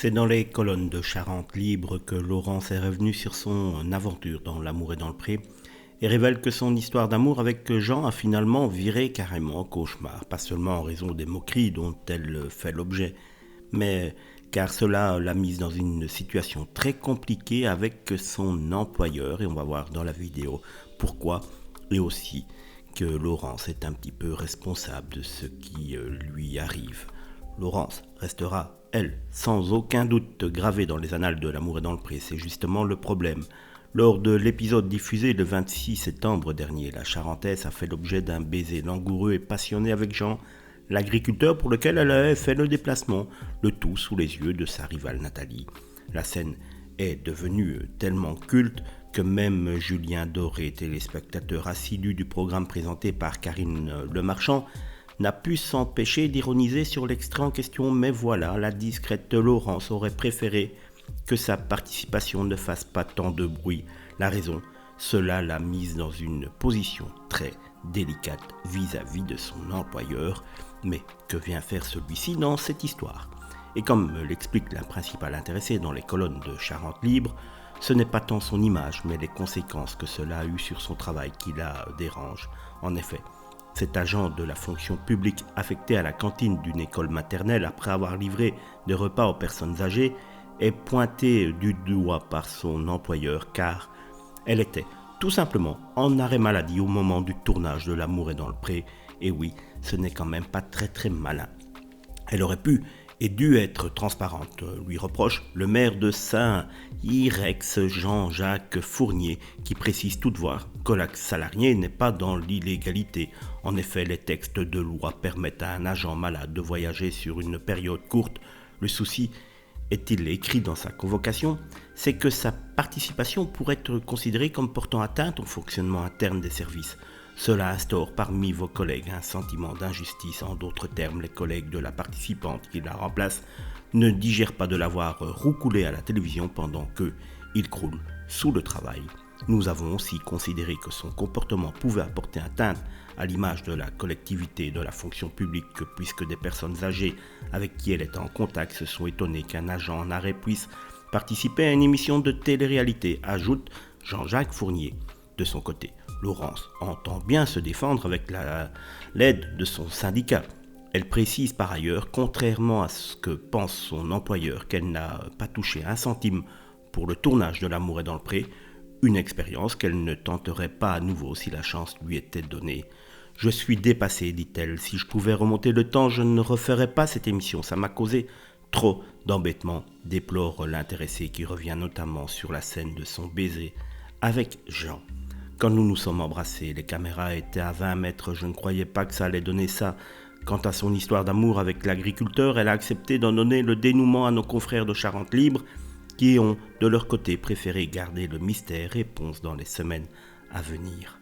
C'est dans les colonnes de Charente Libre que Laurence est revenue sur son aventure dans L'amour est dans le pré et révèle que son histoire d'amour avec Jean a finalement viré carrément au cauchemar, pas seulement en raison des moqueries dont elle fait l'objet, mais car cela l'a mise dans une situation très compliquée avec son employeur, et on va voir dans la vidéo pourquoi, et aussi que Laurence est un petit peu responsable de ce qui lui arrive. Laurence restera, elle, sans aucun doute gravée dans les annales de L'amour est dans le pré. C'est justement le problème. Lors de l'épisode diffusé le 26 septembre dernier, la Charentaise a fait l'objet d'un baiser langoureux et passionné avec Jean, l'agriculteur pour lequel elle avait fait le déplacement, le tout sous les yeux de sa rivale Nathalie. La scène est devenue tellement culte que même Julien Doré, téléspectateur assidu du programme présenté par Karine Lemarchand, n'a pu s'empêcher d'ironiser sur l'extrait en question, mais voilà, la discrète Laurence aurait préféré que sa participation ne fasse pas tant de bruit. La raison, cela l'a mise dans une position très délicate vis-à-vis de son employeur. Mais que vient faire celui-ci dans cette histoire ? Et comme l'explique la principale intéressée dans les colonnes de Charente Libre, ce n'est pas tant son image, mais les conséquences que cela a eu sur son travail qui la dérange. En effet, cet agent de la fonction publique affecté à la cantine d'une école maternelle après avoir livré des repas aux personnes âgées est pointé du doigt par son employeur car elle était tout simplement en arrêt maladie au moment du tournage de L'amour est dans le pré. Et oui, ce n'est quand même pas très malin. Elle aurait pu et dû être transparente, lui reproche le maire de Saint-Irex, Jean-Jacques Fournier, qui précise toutefois que la salariée n'est pas dans l'illégalité. En effet, les textes de loi permettent à un agent malade de voyager sur une période courte. Le souci, est-il écrit dans sa convocation, c'est que sa participation pourrait être considérée comme portant atteinte au fonctionnement interne des services. Cela instaure parmi vos collègues un sentiment d'injustice. En d'autres termes, les collègues de la participante qui la remplace ne digèrent pas de l'avoir roucoulée à la télévision pendant qu'il croule sous le travail. Nous avons aussi considéré que son comportement pouvait apporter atteinte à l'image de la collectivité et de la fonction publique, puisque des personnes âgées avec qui elle était en contact se sont étonnées qu'un agent en arrêt puisse participer à une émission de télé-réalité, ajoute Jean-Jacques Fournier. De son côté, Laurence entend bien se défendre avec l'aide de son syndicat. Elle précise par ailleurs, contrairement à ce que pense son employeur, qu'elle n'a pas touché un centime pour le tournage de L'amour est dans le pré, une expérience qu'elle ne tenterait pas à nouveau si la chance lui était donnée. « Je suis dépassée, dit-elle. Si je pouvais remonter le temps, je ne referais pas cette émission. Ça m'a causé trop d'embêtements », déplore l'intéressé qui revient notamment sur la scène de son baiser avec Jean. Quand nous nous sommes embrassés, les caméras étaient à 20 mètres, je ne croyais pas que ça allait donner ça. Quant à son histoire d'amour avec l'agriculteur, elle a accepté d'en donner le dénouement à nos confrères de Charente Libre, qui ont, de leur côté, préféré garder le mystère. Réponse dans les semaines à venir.